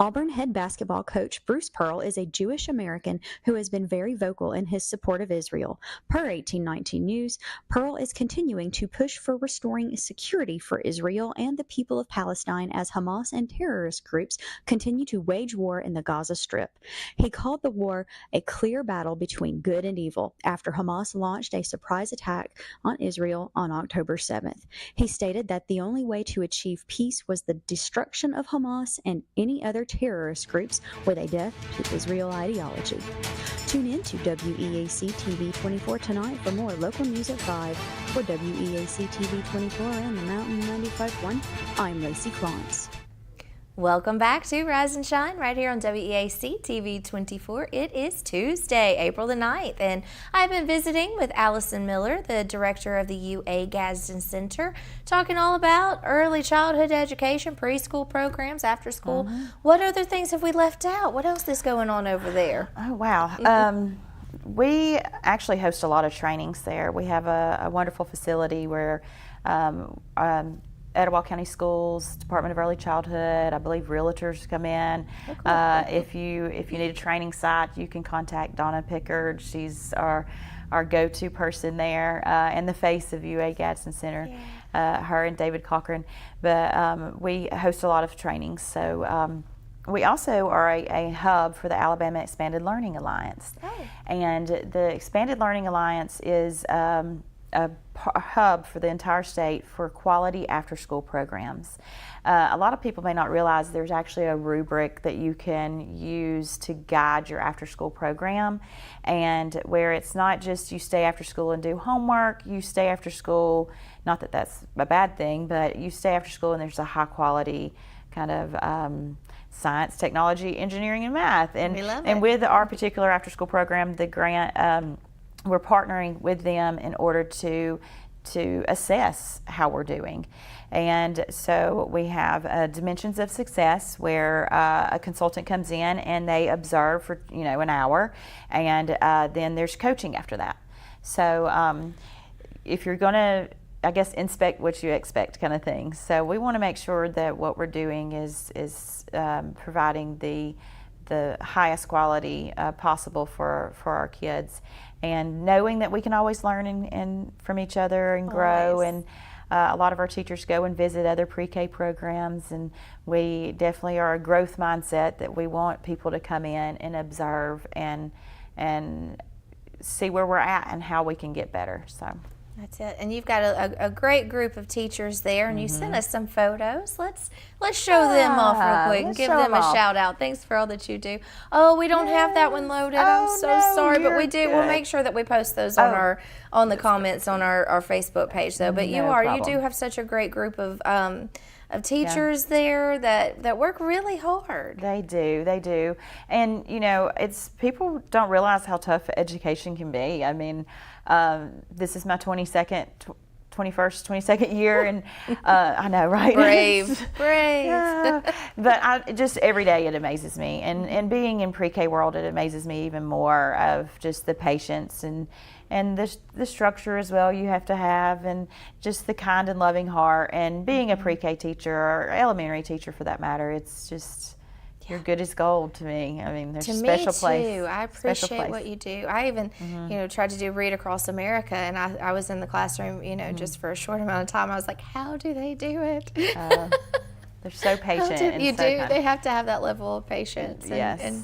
Auburn head basketball coach Bruce Pearl is a Jewish American who has been very vocal in his support of Israel. Per 1819 News, Pearl is continuing to push for restoring security for Israel and the people of Palestine as Hamas and terrorist groups continue to wage war in the Gaza Strip. He called the war a clear battle between good and evil after Hamas launched a surprise attack on Israel on October 7th. He stated that the only way to achieve peace was the destruction of Hamas and any other terrorist groups with a death to Israel ideology. Tune in to WEAC TV24 tonight for more local news at 5. For WEAC TV24 and the Mountain 95.1, I'm Lacey Klons. Welcome back to Rise and Shine right here on WEAC TV24. It is Tuesday, April the 9th, and I've been visiting with Allison Miller, the director of the UA Gadsden Center, talking all about early childhood education, preschool programs, after school. What other things have we left out? What else is going on over there? Oh, wow. We actually host a lot of trainings there. We have a wonderful facility where Etowah County Schools, Department of Early Childhood, I believe realtors come in. If you need a training site, you can contact Donna Pickard. She's our go-to person there, and the face of UA Gadsden Center, her and David Cochran. But we host a lot of trainings. So we also are a hub for the Alabama Expanded Learning Alliance. And the Expanded Learning Alliance is hub for the entire state for quality after-school programs. A lot of people may not realize there's actually a rubric that you can use to guide your after-school program, and where it's not just you stay after school and do homework, you stay after school, not that that's a bad thing, but you stay after school and there's a high-quality kind of science, technology, engineering, and math. And, we love and it. with our particular after-school program, the grant, we're partnering with them in order to assess how we're doing. And so we have dimensions of success where a consultant comes in and they observe for an hour, and then there's coaching after that. So if you're going to, I guess, inspect what you expect kind of thing. So we want to make sure that what we're doing is providing the highest quality possible for our kids, and knowing that we can always learn and from each other and grow. Always. And a lot of our teachers go and visit other pre-K programs, and we definitely are a growth mindset that we want people to come in and observe and see where we're at and how we can get better. So. That's it. And you've got a great group of teachers there, and you sent us some photos. Let's show them off real quick and give them a shout out. Thanks for all that you do. Oh, we don't have that one loaded. I'm so sorry, but we do. We'll make sure that we post those on the comments on our Facebook page though. But you do have such a great group of teachers there that work really hard. They do. And it's, people don't realize how tough education can be. I mean, this is my 22nd year, and I know, right? Brave. Yeah. But just every day it amazes me, and being in pre-K world, it amazes me even more of just the patience and the structure as well you have to have, and just the kind and loving heart. And being a pre-K teacher, or elementary teacher for that matter, it's just, you're good as gold to me. I mean, there's a special place. To me too. I appreciate what you do. I even, tried to do Read Across America, and I was in the classroom, just for a short amount of time. I was like, how do they do it? They're so patient. They have to have that level of patience. Yes.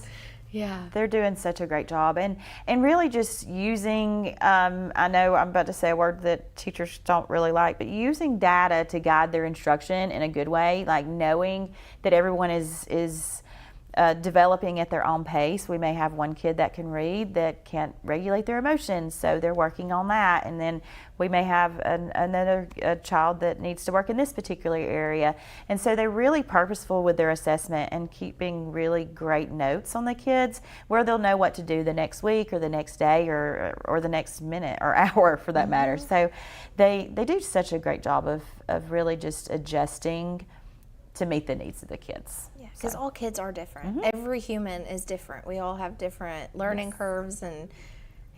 Yeah. They're doing such a great job, and really just using, I know I'm about to say a word that teachers don't really like, but using data to guide their instruction in a good way, like knowing that everyone is developing at their own pace. We may have one kid that can read that can't regulate their emotions, so they're working on that. And then we may have another child that needs to work in this particular area. And so they're really purposeful with their assessment and keeping really great notes on the kids, where they'll know what to do the next week or the next day or the next minute or hour for that matter. So they do such a great job of really just adjusting to meet the needs of the kids. Because all kids are different. Every human is different. We all have different learning curves, and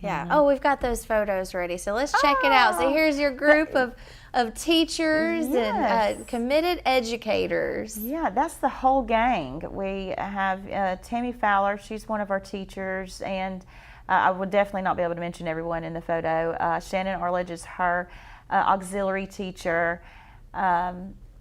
Oh, we've got those photos ready. So let's check it out. So here's your group of teachers and committed educators. Yeah, that's the whole gang. We have Tammy Fowler. She's one of our teachers, and I would definitely not be able to mention everyone in the photo. Shannon Arledge is her auxiliary teacher.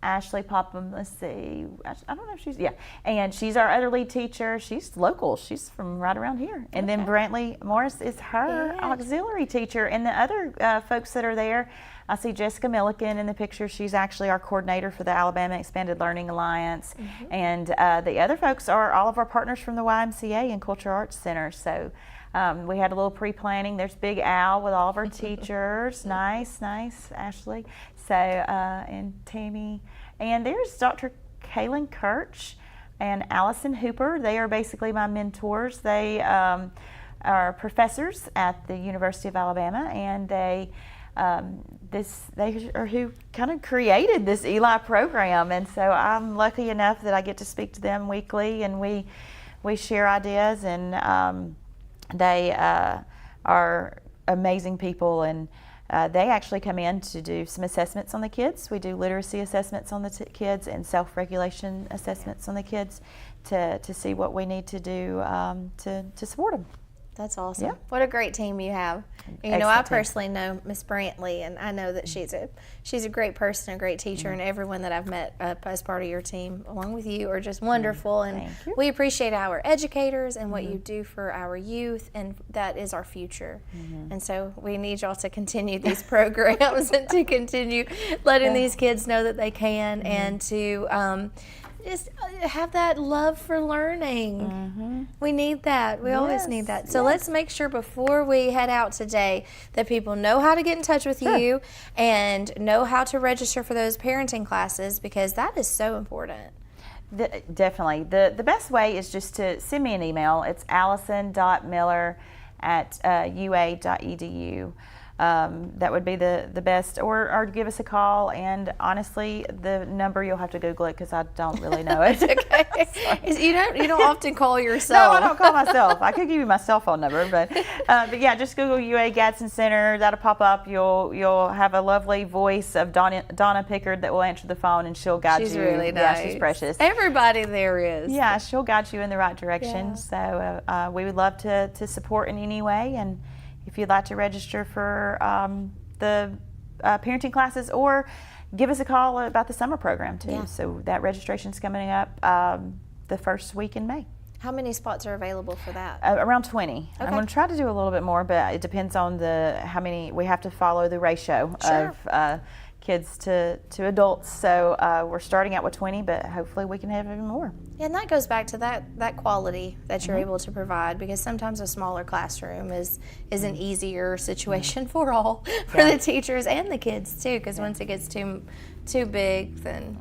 Ashley Popham, let's see, I don't know if and she's our other lead teacher. She's local, she's from right around here. And then Brantley Morris is her auxiliary teacher. And the other folks that are there, I see Jessica Milliken in the picture. She's actually our coordinator for the Alabama Expanded Learning Alliance. And the other folks are all of our partners from the YMCA and Culture Arts Center. So we had a little pre-planning. There's Big Al with all of our teachers. Nice, Ashley. So, and Tammy. And there's Dr. Kaylin Kirch and Allison Hooper. They are basically my mentors. They are professors at the University of Alabama, and they are who kind of created this Eli program. And so I'm lucky enough that I get to speak to them weekly, and we share ideas, and they are amazing people, and they actually come in to do some assessments on the kids. We do literacy assessments on the kids and self-regulation assessments on the kids to see what we need to do to support them. That's awesome. Yeah. What a great team you have. You know, Excellent I team. personally know Miss Brantley, and I know that she's a great person, a great teacher, and everyone that I've met as part of your team, along with you, are just wonderful. And Thank you. we appreciate our educators and what you do for our youth, and that is our future. And so we need y'all to continue these programs and to continue letting these kids know that they can, and to just have that love for learning. We need that. We always need that. So let's make sure before we head out today that people know how to get in touch with you and know how to register for those parenting classes, because that is so important. Definitely. The best way is just to send me an email. It's allison.miller@ua.edu. That would be the best, or give us a call. And honestly, the number, you'll have to Google it because I don't really know it. Okay. You don't often call yourself. No, I don't call myself. I could give you my cell phone number, but yeah, just Google UA Gadsden Center. That'll pop up. You'll have a lovely voice of Donna Pickard that will answer the phone, and she'll guide you. She's really nice. Yeah, she's precious. Everybody there is. Yeah, she'll guide you in the right direction. So we would love to support in any way. And if you'd like to register for the parenting classes, or give us a call about the summer program too. Yeah. So that registration's coming up the first week in May. How many spots are available for that? Around 20. Okay. I'm going to try to do a little bit more, but it depends on how many. We have to follow the ratio of kids to adults. So we're starting out with 20, but hopefully we can have even more. Yeah, and that goes back to that quality that you're able to provide, because sometimes a smaller classroom is an easier situation for all, for the teachers and the kids too, because once it gets too big, then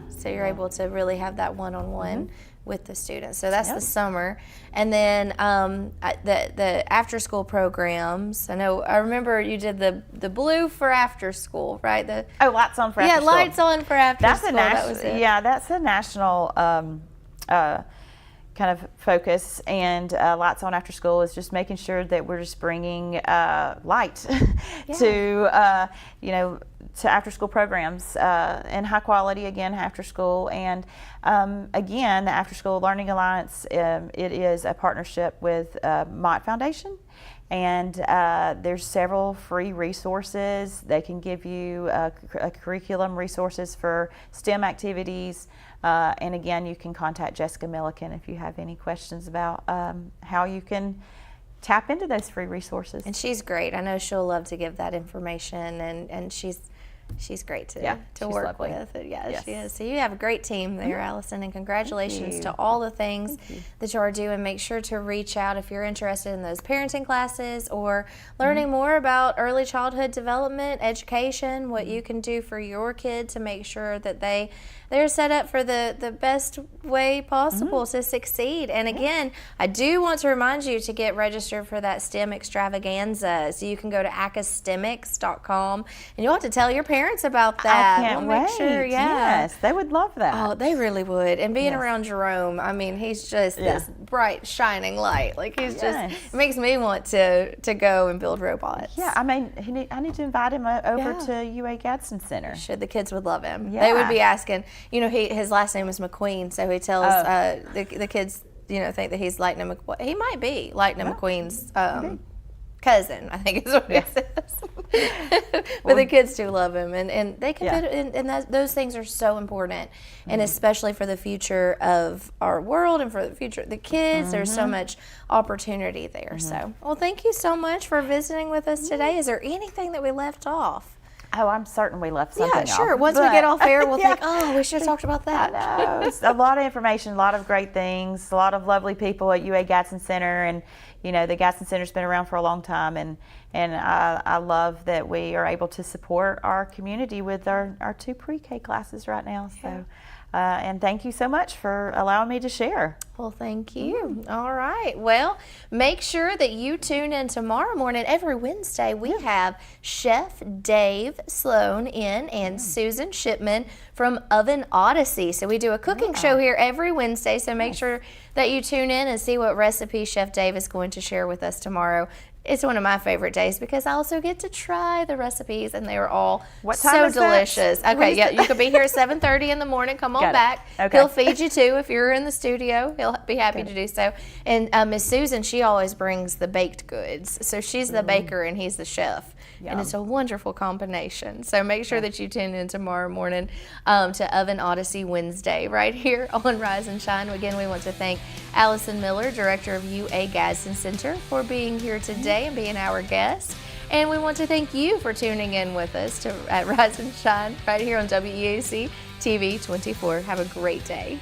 so you're able to really have that one-on-one with the students. So that's the summer. And then the after school programs. I remember you did the blue for after school, right? Lights on for after school. Yeah, lights on for after school. That was it. Yeah, that's a national kind of focus, and Lights On After School is just making sure that we're just bringing light to to after school programs and high quality, again, after school. And again, the After School Learning Alliance, it is a partnership with Mott Foundation. And there's several free resources. They can give you a curriculum resources for STEM activities. And again, you can contact Jessica Milliken if you have any questions about how you can tap into those free resources. And she's great. I know she'll love to give that information, and she's great to work lovely. with. Yes, she is. So you have a great team there, Allison, and congratulations to all the things that you are doing. Make sure to reach out if you're interested in those parenting classes or learning more about early childhood development, education, what you can do for your kid to make sure that they're set up for the best way possible to succeed. And again, I do want to remind you to get registered for that STEM extravaganza. So you can go to acastemics.com, and you'll have to tell your parents about that. I can't we'll wait. Make sure, Yes, they would love that. Oh, they really would. And being around Jerome, I mean, he's just this bright, shining light. Like, he's just, it makes me want to go and build robots. Yeah, I mean, I need to invite him over to UA Gadsden Center. The kids would love him. Yeah. They would be asking, his last name is McQueen, so he tells the kids, think that he's Lightning McQueen. He might be Lightning McQueen's cousin, I think is what he says. But the kids do love him, and they can fit, and those things are so important, and especially for the future of our world and for the future of the kids. There's so much opportunity there. So, well, thank you so much for visiting with us today. Is there anything that we left off? Oh, I'm certain we left something off. Yeah, sure. Once we get off air, we'll think, we should have talked about that. I know. It's a lot of information, a lot of great things, a lot of lovely people at UA Gadsden Center. And, the Gadsden Center's been around for a long time. And I love that we are able to support our community with our 2 pre-K classes right now. So, and thank you so much for allowing me to share. Well, thank you. All right. Well, make sure that you tune in tomorrow morning. Every Wednesday, we have Chef Dave Sloan and Susan Shipman from Oven Odyssey. So we do a cooking show here every Wednesday. So make sure that you tune in and see what recipe Chef Dave is going to share with us tomorrow. It's one of my favorite days because I also get to try the recipes, and they are all so delicious. Okay, you could be here at 7:30 in the morning. Come on back. Okay. He'll feed you too if you're in the studio. he'll be happy to do so. And Miss Susan, she always brings the baked goods. So she's the baker and he's the chef. And it's a wonderful combination. So make sure that you tune in tomorrow morning to Oven Odyssey Wednesday right here on Rise and Shine. Again, we want to thank Allison Miller, Director of UA Gadsden Center, for being here today and being our guest. And we want to thank you for tuning in with us at Rise and Shine right here on WEAC TV 24. Have a great day.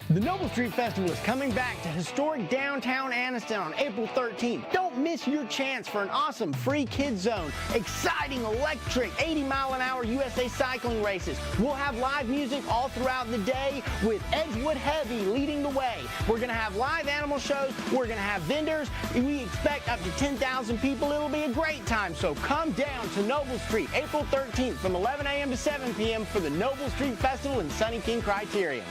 The Noble Street Festival is coming back to historic downtown Anniston on April 13th. Don't miss your chance for an awesome free kids zone, exciting electric 80-mile-an-hour USA cycling races. We'll have live music all throughout the day with Edgewood Heavy leading the way. We're going to have live animal shows. We're going to have vendors. We expect up to 10,000 people. It'll be a great time. So come down to Noble Street April 13th from 11 a.m. to 7 p.m. for the Noble Street Festival in Sunny King Criterion.